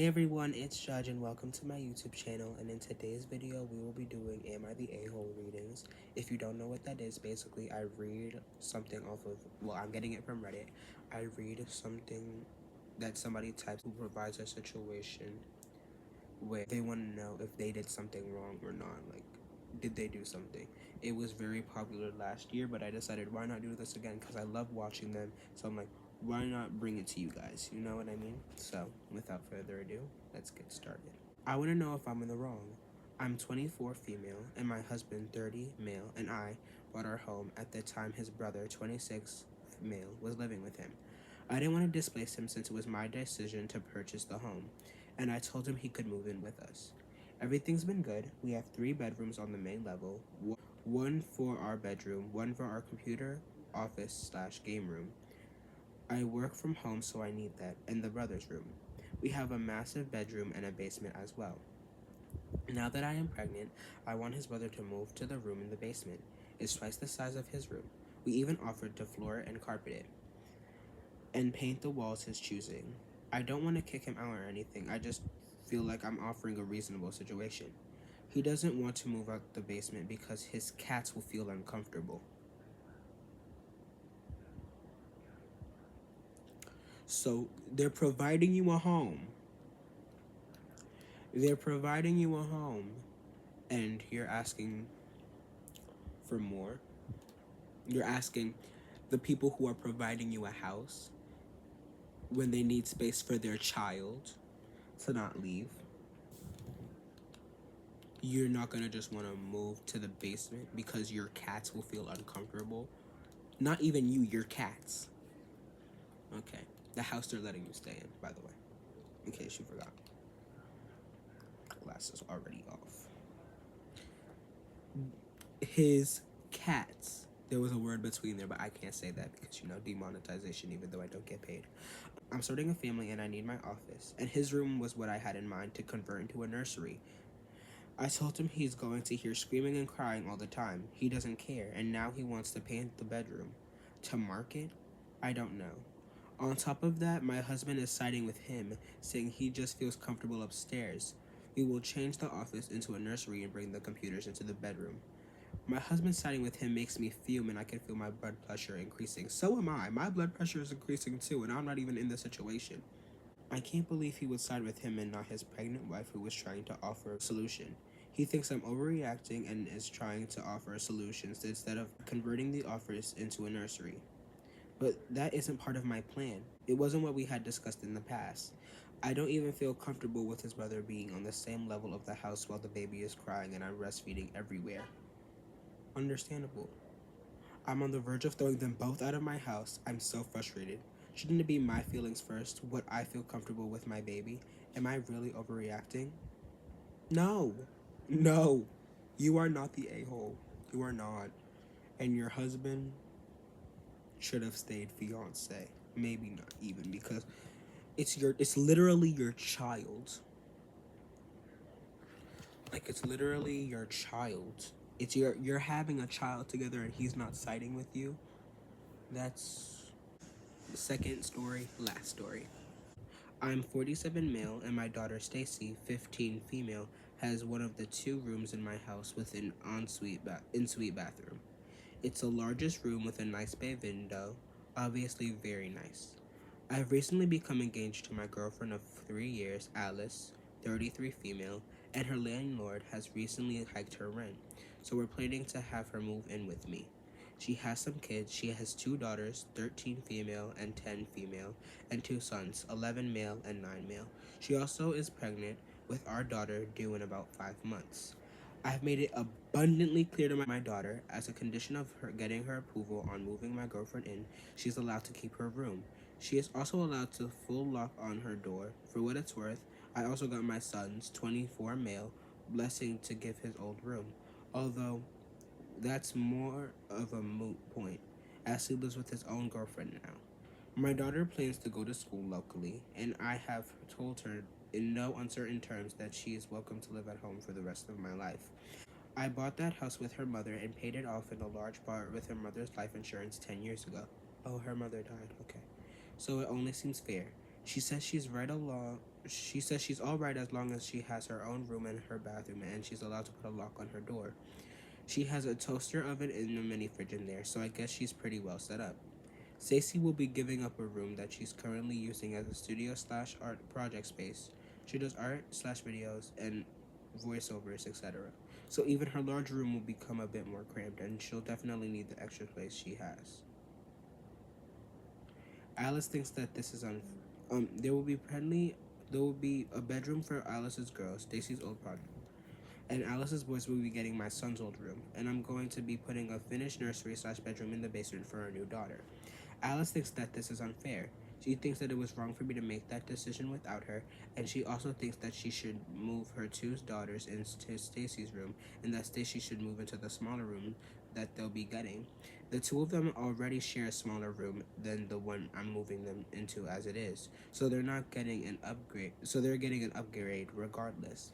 Hey everyone, it's Judge and welcome to my YouTube channel, and in today's video we will be doing Am I the A-hole readings. If you don't know what that is, basically I read something off of, I'm getting it from Reddit. I read something that somebody types who provides a situation where they want to know if they did something wrong or not, like did they do something. It was very popular last year, but I decided why not do this again because I love watching them, so I'm like, why not bring it to you guys, you know what I mean? So without further ado, let's get started. I want to know if I'm in the wrong. I'm 24 female and my husband 30 male, and I bought our home at the time his brother 26 male was living with him. I didn't want to displace him since it was my decision to purchase the home, and I told him he could move in with us. Everything's been good. We have 3 bedrooms on the main level, one for our bedroom, one for our computer, office/game room. I work from home, so I need that, and the brother's room. We have a massive bedroom and a basement as well. Now that I am pregnant, I want his brother to move to the room in the basement. It's twice the size of his room. We even offered to floor it and carpet it, and paint the walls his choosing. I don't want to kick him out or anything, I just feel like I'm offering a reasonable situation. He doesn't want to move out the basement because his cats will feel uncomfortable. So they're providing you a home. They're providing you a home, and you're asking for more. You're asking the people who are providing you a house when they need space for their child to not leave. You're not gonna just want to move to the basement because your cats will feel uncomfortable. Not even you, your cats. Okay, the house they're letting you stay in, by the way, in case you forgot. Glasses already off. His cats. There was a word between there, but I can't say that because, demonetization, even though I don't get paid. I'm starting a family and I need my office, and his room was what I had in mind to convert into a nursery. I told him he's going to hear screaming and crying all the time. He doesn't care, and now he wants to paint the bedroom. To market? I don't know. On top of that, my husband is siding with him, saying he just feels comfortable upstairs. We will change the office into a nursery and bring the computers into the bedroom. My husband siding with him makes me fume, and I can feel my blood pressure increasing. So am I. My blood pressure is increasing too, and I'm not even in the situation. I can't believe he would side with him and not his pregnant wife who was trying to offer a solution. He thinks I'm overreacting and is trying to offer solutions instead of converting the office into a nursery. But that isn't part of my plan. It wasn't what we had discussed in the past. I don't even feel comfortable with his brother being on the same level of the house while the baby is crying and I'm breastfeeding everywhere. Understandable. I'm on the verge of throwing them both out of my house. I'm so frustrated. Shouldn't it be my feelings first? Would I feel comfortable with my baby? Am I really overreacting? No. No. You are not the a-hole. You are not. And your husband should have stayed fiance. Maybe not even, because it's literally your child. Like, it's literally your child. You're having a child together and he's not siding with you. That's the second story, last story. I'm 47 male and my daughter Stacy, 15 female, has one of the 2 rooms in my house with an ensuite bathroom. It's the largest room with a nice bay window, obviously very nice. I've recently become engaged to my girlfriend of 3 years, Alice, 33 female, and her landlord has recently hiked her rent, so we're planning to have her move in with me. She has some kids. She has 2 daughters, 13 female and 10 female, and 2 sons, 11 male and 9 male. She also is pregnant with our daughter due in about 5 months. I have made it abundantly clear to my daughter, as a condition of her getting her approval on moving my girlfriend in, she's allowed to keep her room. She is also allowed to full lock on her door. For what it's worth, I also got my son's 24 male blessing to give his old room, although that's more of a moot point, as he lives with his own girlfriend now. My daughter plans to go to school locally, and I have told her in no uncertain terms that she is welcome to live at home for the rest of my life. I bought that house with her mother and paid it off in a large part with her mother's life insurance 10 years ago. Oh, her mother died, okay. So it only seems fair. She says she's right along She says she's alright as long as she has her own room and her bathroom, and she's allowed to put a lock on her door. She has a toaster oven and a mini fridge in there, so I guess she's pretty well set up. Stacy will be giving up a room that she's currently using as a studio slash art project space. She does art slash videos and voiceovers, etc. So even her large room will become a bit more cramped, and she'll definitely need the extra space she has. Alice thinks that this is there will be a bedroom for Alice's girls, Stacy's old project, and Alice's boys will be getting my son's old room, and I'm going to be putting a finished nursery slash bedroom in the basement for our new daughter. Alice thinks that this is unfair. She thinks that it was wrong for me to make that decision without her, and she also thinks that she should move her two daughters into Stacy's room, and that Stacy should move into the smaller room that they'll be getting. The two of them already share a smaller room than the one I'm moving them into as it is, so they're not getting an upgrade. So they're getting an upgrade regardless.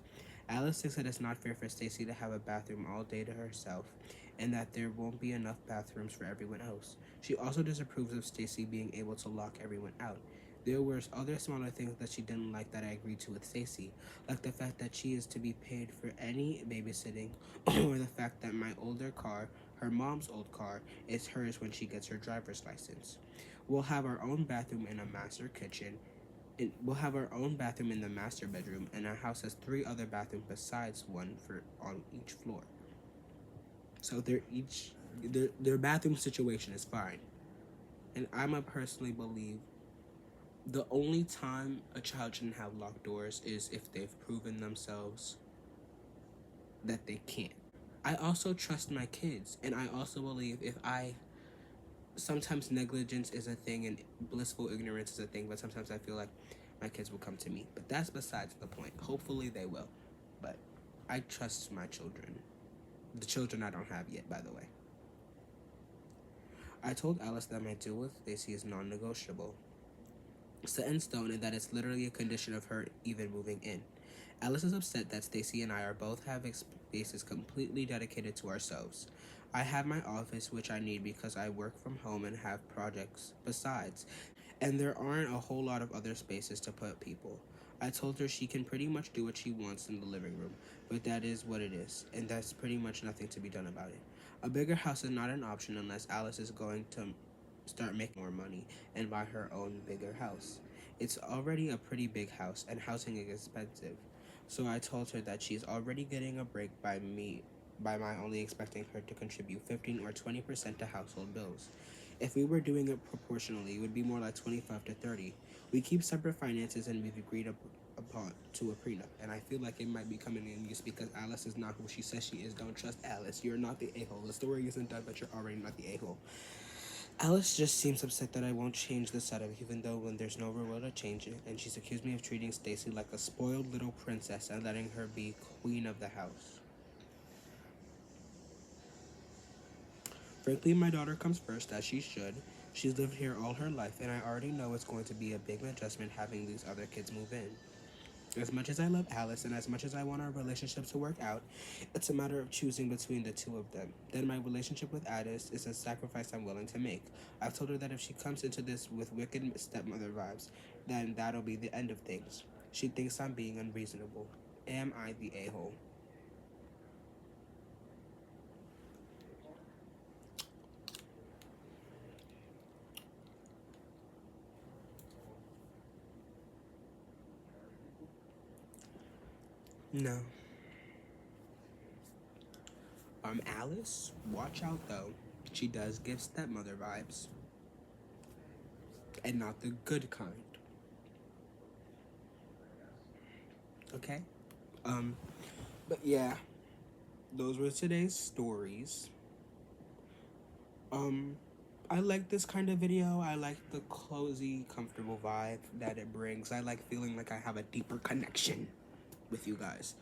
Alice thinks that it's not fair for Stacy to have a bathroom all day to herself, and that there won't be enough bathrooms for everyone else. She also disapproves of Stacy being able to lock everyone out. There were other smaller things that she didn't like that I agreed to with Stacy, like the fact that she is to be paid for any babysitting, or the fact that my older car, her mom's old car, is hers when she gets her driver's license. We'll have our own bathroom and a master kitchen. We'll have our own bathroom in the master bedroom, and our house has 3 other bathrooms besides one for on each floor. So their bathroom situation is fine. And I'm a personally believe the only time a child shouldn't have locked doors is if they've proven themselves that they can't. I also trust my kids, and I also believe if I sometimes negligence is a thing and blissful ignorance is a thing, but sometimes I feel like my kids will come to me. But that's besides the point. Hopefully they will. But I trust my children. The children I don't have yet, by the way. I told Alice that my deal with Stacy is non-negotiable. Set in stone, and that it's literally a condition of her even moving in. Alice is upset that Stacy and I are both having spaces completely dedicated to ourselves. I have my office, which I need because I work from home and have projects besides, and there aren't a whole lot of other spaces to put people. I told her she can pretty much do what she wants in the living room, but that is what it is, and that's pretty much nothing to be done about it. A bigger house is not an option unless Alice is going to start making more money and buy her own bigger house. It's already a pretty big house, and housing is expensive. So I told her that she's already getting a break by my only expecting her to contribute 15 or 20% to household bills. If we were doing it proportionally, it would be more like 25 to 30. We keep separate finances, and we've agreed upon to a prenup, and I feel like it might be coming in use because Alice is not who she says she is. Don't trust Alice. You're not the a-hole. The story isn't done, but you're already not the a-hole. Alice just seems upset that I won't change the setup, even though when there's no real way to change it, and she's accused me of treating Stacy like a spoiled little princess and letting her be queen of the house. Frankly, my daughter comes first, as she should. She's lived here all her life, and I already know it's going to be a big adjustment having these other kids move in. As much as I love Alice and as much as I want our relationship to work out, it's a matter of choosing between the two of them. Then my relationship with Alice is a sacrifice I'm willing to make. I've told her that if she comes into this with wicked stepmother vibes, then that'll be the end of things. She thinks I'm being unreasonable. Am I the a-hole? No. Alice, watch out though. She does give stepmother vibes. And not the good kind. Okay? But yeah, those were today's stories. I like this kind of video. I like the cozy, comfortable vibe that it brings. I like feeling like I have a deeper connection with you guys.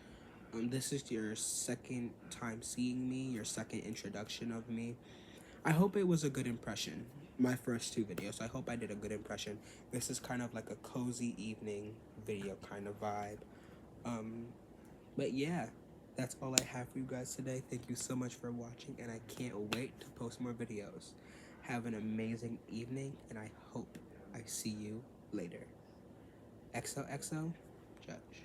This is your second time seeing me, your second introduction of me. I hope it was a good impression. My first 2 videos. I hope I did a good impression. This is kind of like a cozy evening video kind of vibe. But yeah, that's all I have for you guys today. Thank you so much for watching, and I can't wait to post more videos. Have an amazing evening, and I hope I see you later. XOXO. judge.